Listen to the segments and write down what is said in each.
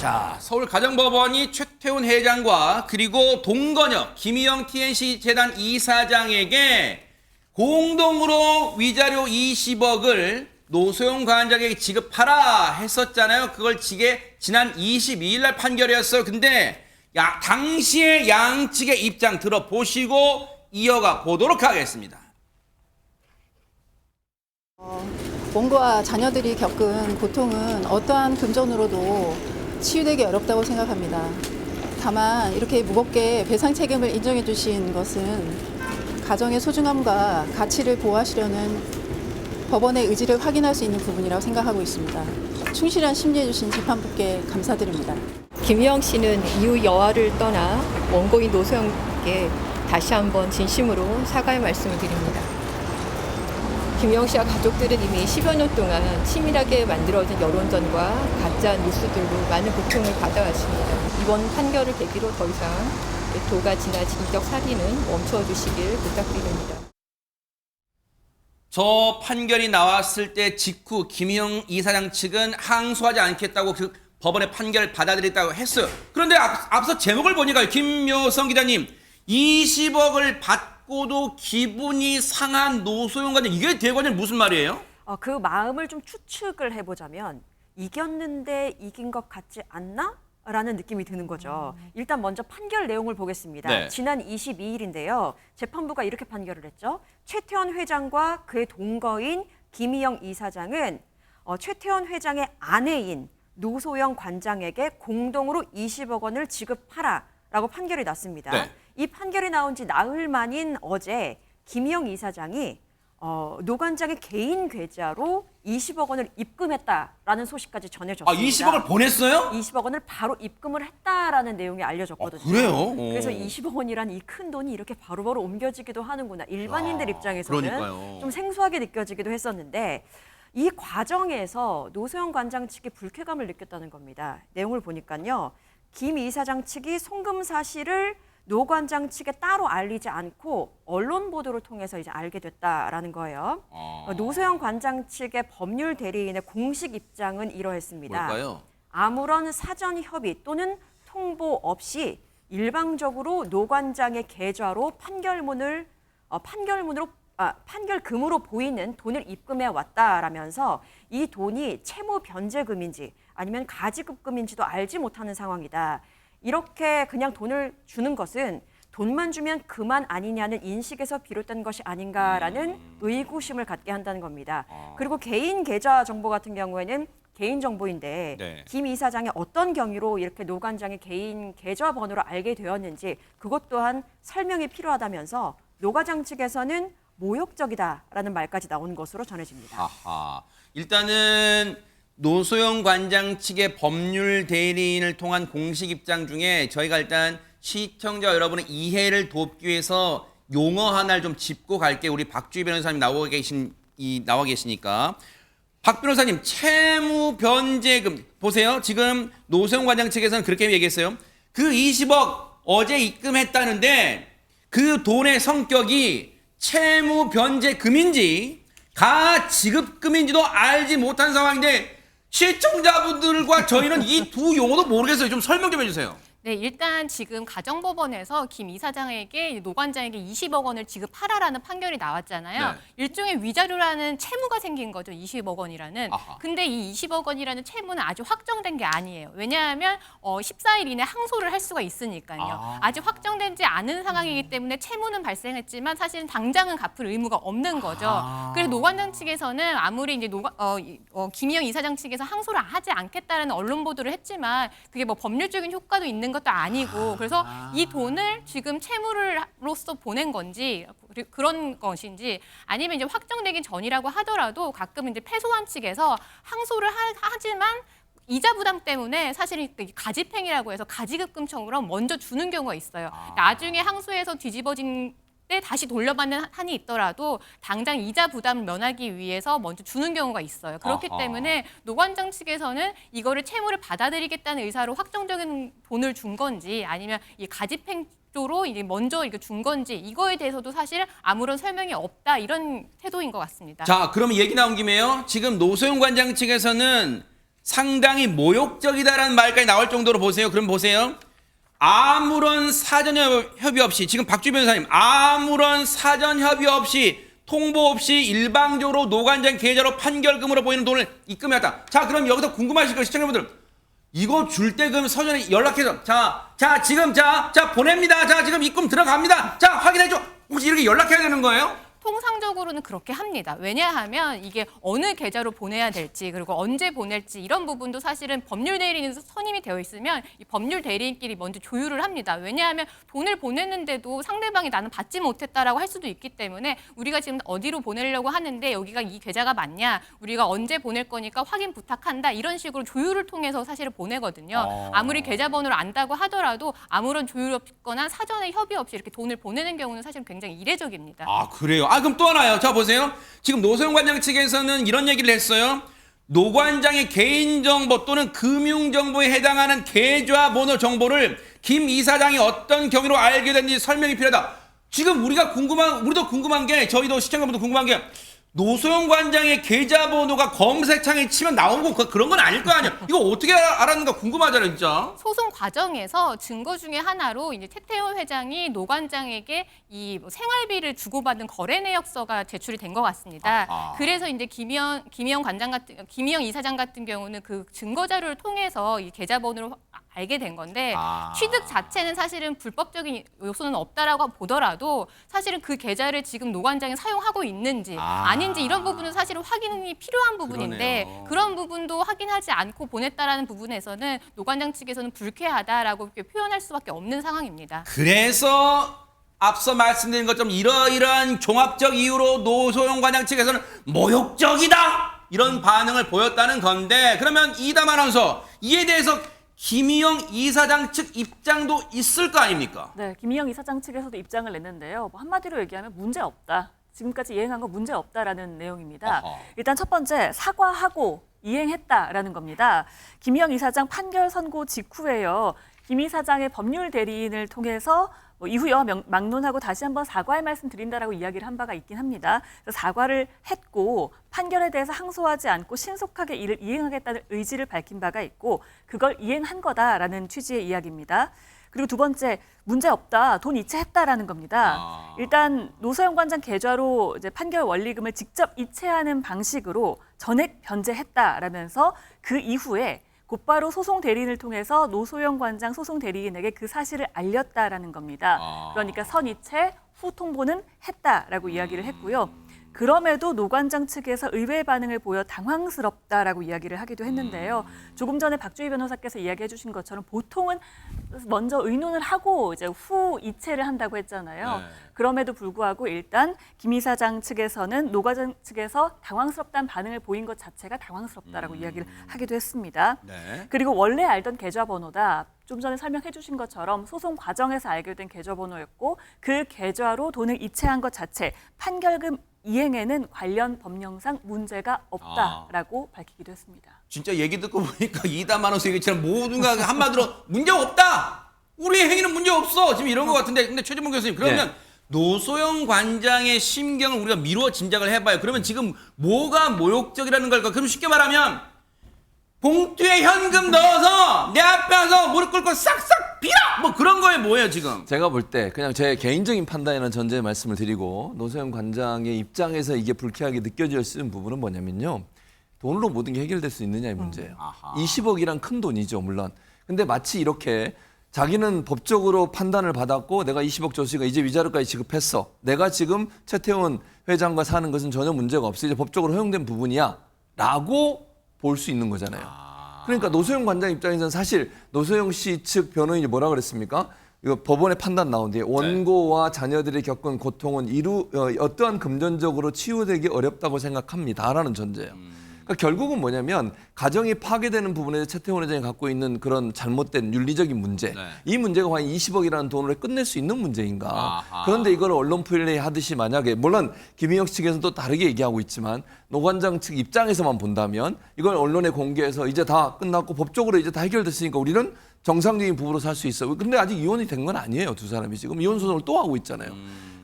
자, 서울가정법원이 최태훈 회장과 그리고 동건혁, 김희영 TNC 재단 이사장에게 공동으로 위자료 20억을 노소영 관장에게 지급하라 했었잖아요. 그걸 지난 22일 날 판결이었어요. 근데 당시의 양측의 입장 들어보시고 이어가 보도록 하겠습니다. 몸과 자녀들이 겪은 고통은 어떠한 금전으로도 치유되기 어렵다고 생각합니다. 다만 이렇게 무겁게 배상 책임을 인정해 주신 것은 가정의 소중함과 가치를 보호하시려는 법원의 의지를 확인할 수 있는 부분이라고 생각하고 있습니다. 충실한 심리해 주신 재판부께 감사드립니다. 김희영 씨는 이후 여아를 떠나 원고인 노소영께 다시 한번 진심으로 사과의 말씀을 드립니다. 김희영 씨와 가족들은 이미 10여 년 동안 치밀하게 만들어진 여론전과 가짜 뉴스들로 많은 고통을 받아왔습니다. 이번 판결을 계기로 더 이상 도가 지나친 인격 살인은 멈춰주시길 부탁드립니다. 저 판결이 나왔을 때 직후 김희영 이사장 측은 항소하지 않겠다고 그 법원의 판결을 받아들였다고 했어요. 그런데 앞서 제목을 보니까 김묘성 기자님 20억을 받고도 기분이 상한 노소영 관장 이게 대관절 무슨 말이에요? 그 마음을 좀 추측을 해보자면 이겼는데 이긴 것 같지 않나? 라는 느낌이 드는 거죠. 일단 먼저 판결 내용을 보겠습니다. 네. 지난 22일인데요. 재판부가 이렇게 판결을 했죠. 최태원 회장과 그의 동거인 김희영 이사장은 최태원 회장의 아내인 노소영 관장에게 공동으로 20억 원을 지급하라라고 판결이 났습니다. 네. 이 판결이 나온 지 나흘 만인 어제 김희영 이사장이 노 관장의 개인 계좌로 20억 원을 입금했다라는 소식까지 전해졌습니다. 20억을 보냈어요? 20억 원을 바로 입금을 했다라는 내용이 알려졌거든요. 그래요? 그래서 20억 원이라는 이 큰 돈이 이렇게 바로바로 옮겨지기도 하는구나. 일반인들 입장에서는 그러니까요. 좀 생소하게 느껴지기도 했었는데 이 과정에서 노소영 관장 측이 불쾌감을 느꼈다는 겁니다. 내용을 보니까요. 김 이사장 측이 송금 사실을 노 관장 측에 따로 알리지 않고 언론 보도를 통해서 이제 알게 됐다라는 거예요. 노소영 관장 측의 법률 대리인의 공식 입장은 이러했습니다. 뭘까요? 아무런 아무런 사전 협의 또는 통보 없이 일방적으로 노 관장의 계좌로 판결금으로 보이는 돈을 입금해 왔다라면서 이 돈이 채무 변제금인지 아니면 가지급금인지도 알지 못하는 상황이다. 이렇게 그냥 돈을 주는 것은 돈만 주면 그만 아니냐는 인식에서 비롯된 것이 아닌가라는 의구심을 갖게 한다는 겁니다. 그리고 개인 계좌 정보 같은 경우에는 개인 정보인데 네. 김 이사장이 어떤 경위로 이렇게 노 관장의 개인 계좌 번호를 알게 되었는지 그것 또한 설명이 필요하다면서 노 관장 측에서는 모욕적이다라는 말까지 나온 것으로 전해집니다. 아하. 일단은 노소영 관장 측의 법률 대리인을 통한 공식 입장 중에 저희가 일단 시청자 여러분의 이해를 돕기 위해서 용어 하나를 좀 짚고 갈게요. 우리 박주희 변호사님 나와 계시니까. 박 변호사님, 채무 변제금 보세요. 지금 노소영 관장 측에서는 그렇게 얘기했어요. 그 20억 어제 입금했다는데 그 돈의 성격이 채무 변제금인지 가지급금인지도 알지 못한 상황인데 시청자분들과 저희는 이 두 용어도 모르겠어요. 좀 설명 좀 해주세요. 네, 일단 지금 가정법원에서 김 이사장에게 노 관장에게 20억 원을 지급하라라는 판결이 나왔잖아요. 네. 일종의 위자료라는 채무가 생긴 거죠. 20억 원이라는. 아하. 근데 이 20억 원이라는 채무는 아직 확정된 게 아니에요. 왜냐하면 14일 이내 항소를 할 수가 있으니까요. 아직 확정되지 않은 상황이기 때문에 채무는 발생했지만 사실은 당장은 갚을 의무가 없는 거죠. 그래서 노 관장 측에서는 아무리 이제 김희영 이사장 측에서 항소를 하지 않겠다는 언론 보도를 했지만 그게 뭐 법률적인 효과도 있는 것도 아니고 그래서 이 돈을 지금 채무로서 보낸 건지 그런 것인지 아니면 이제 확정되기 전이라고 하더라도 가끔 이제 패소한 측에서 항소를 하지만 이자 부담 때문에 사실은 가집행이라고 해서 가지급금처럼 먼저 주는 경우가 있어요. 나중에 항소해서 뒤집어진 때 다시 돌려받는 한이 있더라도 당장 이자 부담을 면하기 위해서 먼저 주는 경우가 있어요. 그렇기 때문에 노 관장 측에서는 이거를 채무를 받아들이겠다는 의사로 확정적인 돈을 준 건지 아니면 이 가집행 쪽으로 이제 먼저 이거 준 건지 이거에 대해서도 사실 아무런 설명이 없다 이런 태도인 것 같습니다. 자, 그러면 얘기 나온 김에요. 지금 노소영 관장 측에서는 상당히 모욕적이다라는 말까지 나올 정도로 보세요. 그럼 보세요. 아무런 사전 협의 없이 지금 박주 변호사님 아무런 사전 협의 없이 통보 없이 일방적으로 노관장 계좌로 판결금으로 보이는 돈을 입금했다. 자, 그럼 여기서 궁금하실 거예요, 시청자분들. 이거 줄 때 그럼 서전에 연락해서 지금 보냅니다. 자, 지금 입금 들어갑니다. 자, 확인해줘. 혹시 이렇게 연락해야 되는 거예요? 통상적으로는 그렇게 합니다. 왜냐하면 이게 어느 계좌로 보내야 될지 그리고 언제 보낼지 이런 부분도 사실은 법률 대리인에서 선임이 되어 있으면 이 법률 대리인끼리 먼저 조율을 합니다. 왜냐하면 돈을 보냈는데도 상대방이 나는 받지 못했다라고 할 수도 있기 때문에 우리가 지금 어디로 보내려고 하는데 여기가 이 계좌가 맞냐, 우리가 언제 보낼 거니까 확인 부탁한다, 이런 식으로 조율을 통해서 사실은 보내거든요. 아무리 계좌번호를 안다고 하더라도 아무런 조율 없거나 사전에 협의 없이 이렇게 돈을 보내는 경우는 사실 굉장히 이례적입니다. 아, 그래요? 그럼 또 하나요. 자, 보세요. 지금 노소영 관장 측에서는 이런 얘기를 했어요. 노 관장의 개인정보 또는 금융정보에 해당하는 계좌번호 정보를 김 이사장이 어떤 경위로 알게 됐는지 설명이 필요하다. 지금 우리도 궁금한 게, 저희도 시청자분도 궁금한 게, 노소영 관장의 계좌번호가 검색창에 치면 나오는 거 그런 건 아닐 거 아니야. 이거 어떻게 알았는가 궁금하잖아요, 진짜. 소송 과정에서 증거 중에 하나로 이제 최태원 회장이 노 관장에게 이 생활비를 주고받은 거래 내역서가 제출이 된 것 같습니다. 그래서 이제 김희영 이사장 같은 경우는 그 증거 자료를 통해서 이 계좌번호를 알게 된 건데 취득 자체는 사실은 불법적인 요소는 없다라고 보더라도 사실은 그 계좌를 지금 노 관장이 사용하고 있는지 아닌지 이런 부분은 사실은 확인이 필요한 부분인데 그러네요. 그런 부분도 확인하지 않고 보냈다라는 부분에서는 노 관장 측에서는 불쾌하다라고 이렇게 표현할 수밖에 없는 상황입니다. 그래서 앞서 말씀드린 것처럼 이러이러한 종합적 이유로 노소영 관장 측에서는 모욕적이다, 이런 반응을 보였다는 건데, 그러면 이담 아나운서, 이에 대해서 김희영 이사장 측 입장도 있을 거 아닙니까? 네, 김희영 이사장 측에서도 입장을 냈는데요. 한마디로 얘기하면 문제 없다. 지금까지 이행한 거 문제 없다라는 내용입니다. 일단 첫 번째, 사과하고 이행했다라는 겁니다. 김희영 이사장 판결 선고 직후에요. 김 이사장의 법률 대리인을 통해서 이후여 막론하고 다시 한번 사과의 말씀 드린다라고 이야기를 한 바가 있긴 합니다. 그래서 사과를 했고 판결에 대해서 항소하지 않고 신속하게 이를 이행하겠다는 의지를 밝힌 바가 있고 그걸 이행한 거다라는 취지의 이야기입니다. 그리고 두 번째, 문제 없다, 돈 이체했다라는 겁니다. 일단 노소영 관장 계좌로 이제 판결 원리금을 직접 이체하는 방식으로 전액 변제했다라면서 그 이후에 곧바로 소송 대리인을 통해서 노소영 관장 소송 대리인에게 그 사실을 알렸다라는 겁니다. 그러니까 선이체, 후 통보는 했다라고 이야기를 했고요. 그럼에도 노 관장 측에서 의외의 반응을 보여 당황스럽다라고 이야기를 하기도 했는데요. 조금 전에 박주희 변호사께서 이야기해 주신 것처럼 보통은 먼저 의논을 하고 이제 후 이체를 한다고 했잖아요. 네. 그럼에도 불구하고 일단 김 이사장 측에서는 노 관장 측에서 당황스럽다는 반응을 보인 것 자체가 당황스럽다라고 이야기를 하기도 했습니다. 네. 그리고 원래 알던 계좌번호다. 좀 전에 설명해 주신 것처럼 소송 과정에서 알게 된 계좌번호였고 그 계좌로 돈을 이체한 것 자체, 판결금 이행에는 관련 법령상 문제가 없다라고 밝히기도 했습니다. 진짜 얘기 듣고 보니까 이담 아나운서 얘기처럼 모두가 한마디로 문제 없다, 우리 행위는 문제 없어, 지금 이런 것 같은데, 근데 최진봉 교수님, 그러면 노소영 관장의 심경을 우리가 미루어 짐작을 해봐요. 그러면 지금 뭐가 모욕적이라는 걸까? 그럼 쉽게 말하면 봉투에 현금 넣어서 내 앞에 와서 무릎 꿇고 싹싹 빌어, 뭐 그런 거에 뭐예요 지금? 제가 볼 때 그냥 제 개인적인 판단이라는 전제의 말씀을 드리고, 노소영 관장의 입장에서 이게 불쾌하게 느껴질 수 있는 부분은 뭐냐면요, 돈으로 모든 게 해결될 수 있느냐의 문제예요. 20억이란 큰 돈이죠, 물론. 근데 마치 이렇게 자기는 법적으로 판단을 받았고 내가 20억 줬으니까 이제 위자료까지 지급했어, 내가 지금 최태원 회장과 사는 것은 전혀 문제가 없어, 이제 법적으로 허용된 부분이야 라고 볼 수 있는 거잖아요. 그러니까 노소영 관장 입장에서는 사실 노소영 씨 측 변호인이 뭐라 그랬습니까? 이거 법원의 판단 나온 뒤에 원고와 자녀들이 겪은 고통은 어떠한 금전적으로 치유되기 어렵다고 생각합니다라는 전제예요. 그러니까 결국은 뭐냐면 가정이 파괴되는 부분에서 최태원 회장이 갖고 있는 그런 잘못된 윤리적인 문제, 이 문제가 과연 20억이라는 돈으로 끝낼 수 있는 문제인가. 그런데 이걸 언론 플레이 하듯이 만약에, 물론 김희영 측에서는 또 다르게 얘기하고 있지만 노 관장 측 입장에서만 본다면 이걸 언론에 공개해서 이제 다 끝났고 법적으로 이제 다 해결됐으니까 우리는 정상적인 부부로 살 수 있어. 근데 아직 이혼이 된 건 아니에요, 두 사람이. 지금 이혼 소송을 또 하고 있잖아요.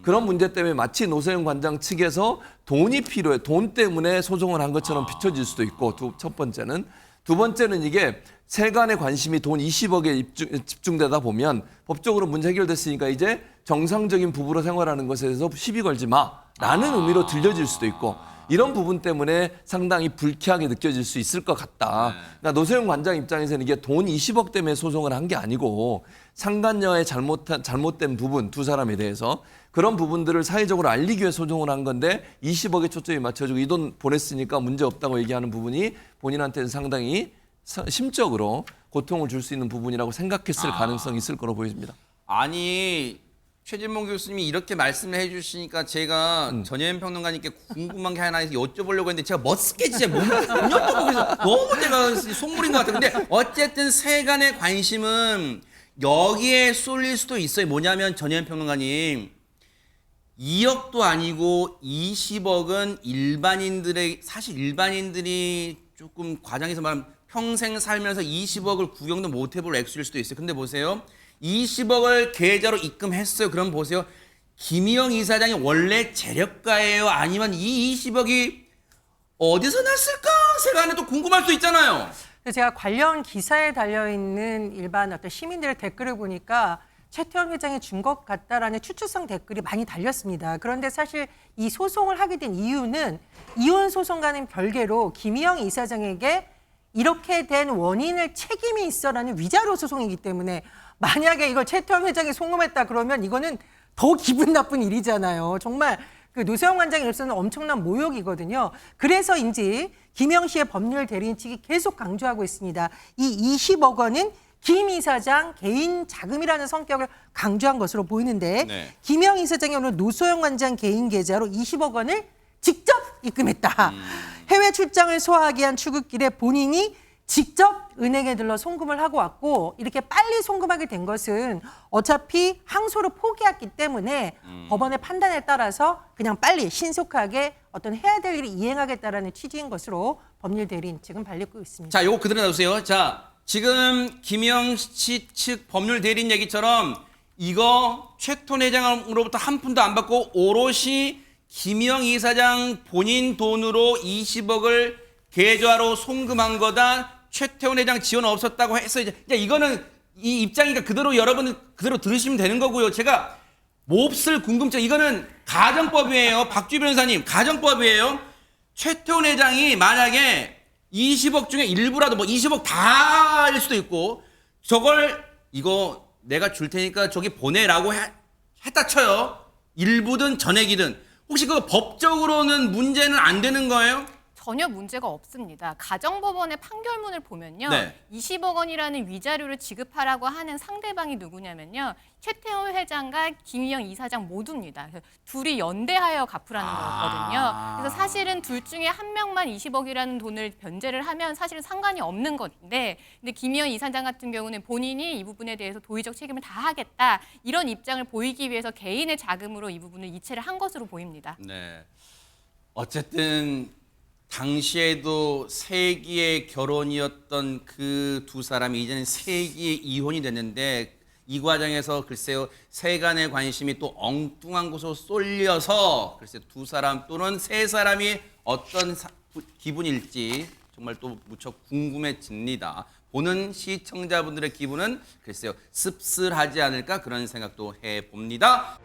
그런 문제 때문에 마치 노소영 관장 측에서 돈이 필요해, 돈 때문에 소송을 한 것처럼 비춰질 수도 있고, 첫 번째는. 두 번째는 이게 세간의 관심이 돈 20억에 집중되다 보면 법적으로 문제 해결됐으니까 이제 정상적인 부부로 생활하는 것에 대해서 시비 걸지 마라는 의미로 들려질 수도 있고 이런 부분 때문에 상당히 불쾌하게 느껴질 수 있을 것 같다. 그러니까 노소영 관장 입장에서는 이게 돈 20억 때문에 소송을 한 게 아니고 상간녀의 잘못된 부분 두 사람에 대해서 그런 부분들을 사회적으로 알리기 위해 소송을 한 건데 20억에 초점이 맞춰지고 이 돈 보냈으니까 문제 없다고 얘기하는 부분이 본인한테는 상당히 심적으로 고통을 줄 수 있는 부분이라고 생각했을 가능성이 있을 거로 보입니다. 아니 최진봉 교수님이 이렇게 말씀을 해주시니까 제가 전혜연 평론가님께 궁금한 게 하나 여쭤보려고 했는데 제가 멋스게 진짜 못 여쭤보고 있어서 너무 제가 속물인 것 같아요. 근데 어쨌든 세간의 관심은 여기에 쏠릴 수도 있어요. 뭐냐면 전혜연 평론가님 2억도 아니고 20억은 사실 일반인들이 조금 과장해서 말하면 평생 살면서 20억을 구경도 못 해볼 액수일 수도 있어요. 근데 보세요. 20억을 계좌로 입금했어요. 그럼 보세요. 김희영 이사장이 원래 재력가예요? 아니면 이 20억이 어디서 났을까? 세간에 또 궁금할 수 있잖아요. 제가 관련 기사에 달려있는 일반 어떤 시민들의 댓글을 보니까 최태원 회장이 준 것 같다라는 추측성 댓글이 많이 달렸습니다. 그런데 사실 이 소송을 하게 된 이유는 이혼 소송과는 별개로 김희영 이사장에게 이렇게 된 원인을 책임이 있어라는 위자료 소송이기 때문에 만약에 이걸 최태원 회장이 송금했다 그러면 이거는 더 기분 나쁜 일이잖아요. 정말 그 노소영 관장으로서는 엄청난 모욕이거든요. 그래서인지 김영 씨의 법률 대리인 측이 계속 강조하고 있습니다. 이 20억 원은 김 이사장 개인 자금이라는 성격을 강조한 것으로 보이는데 네. 김영 이사장이 오늘 노소영 관장 개인 계좌로 20억 원을 직접 입금했다. 해외 출장을 소화하기 위한 출국길에 본인이 직접 은행에 들러 송금을 하고 왔고 이렇게 빨리 송금하게 된 것은 어차피 항소를 포기했기 때문에 법원의 판단에 따라서 그냥 빨리 신속하게 어떤 해야 될 일을 이행하겠다라는 취지인 것으로 법률 대리인 측은 밝히고 있습니다. 자, 요거 그대로 놔두세요. 자, 지금 김영 씨 측 법률 대리인 얘기처럼 이거 최태원 회장으로부터 한 푼도 안 받고 오롯이 김영 이사장 본인 돈으로 20억을 계좌로 송금한 거다. 최태원 회장 지원 없었다고 해서 이제 이거는 이 입장이니까 그대로 여러분은 그대로 들으시면 되는 거고요. 제가 몹쓸 궁금증 이거는 가정법이에요. 박주 변호사님 가정법이에요. 최태원 회장이 만약에 20억 중에 일부라도 뭐 20억 다일 수도 있고 저걸 이거 내가 줄 테니까 저기 보내라고 했다 쳐요. 일부든 전액이든 혹시 그거 법적으로는 문제는 안 되는 거예요? 전혀 문제가 없습니다. 가정법원의 판결문을 보면요. 네. 20억 원이라는 위자료를 지급하라고 하는 상대방이 누구냐면요. 최태원 회장과 김희영 이사장 모두입니다. 그래서 둘이 연대하여 갚으라는 거거든요. 그래서 사실은 둘 중에 한 명만 20억이라는 돈을 변제를 하면 사실은 상관이 없는 건데 근데 김희영 이사장 같은 경우는 본인이 이 부분에 대해서 도의적 책임을 다하겠다. 이런 입장을 보이기 위해서 개인의 자금으로 이 부분을 이체를 한 것으로 보입니다. 네. 어쨌든 당시에도 세기의 결혼이었던 그 두 사람이 이제는 세기의 이혼이 됐는데 이 과정에서 글쎄요 세간의 관심이 또 엉뚱한 곳으로 쏠려서 글쎄 두 사람 또는 세 사람이 어떤 기분일지 정말 또 무척 궁금해집니다. 보는 시청자분들의 기분은 글쎄요 씁쓸하지 않을까 그런 생각도 해봅니다.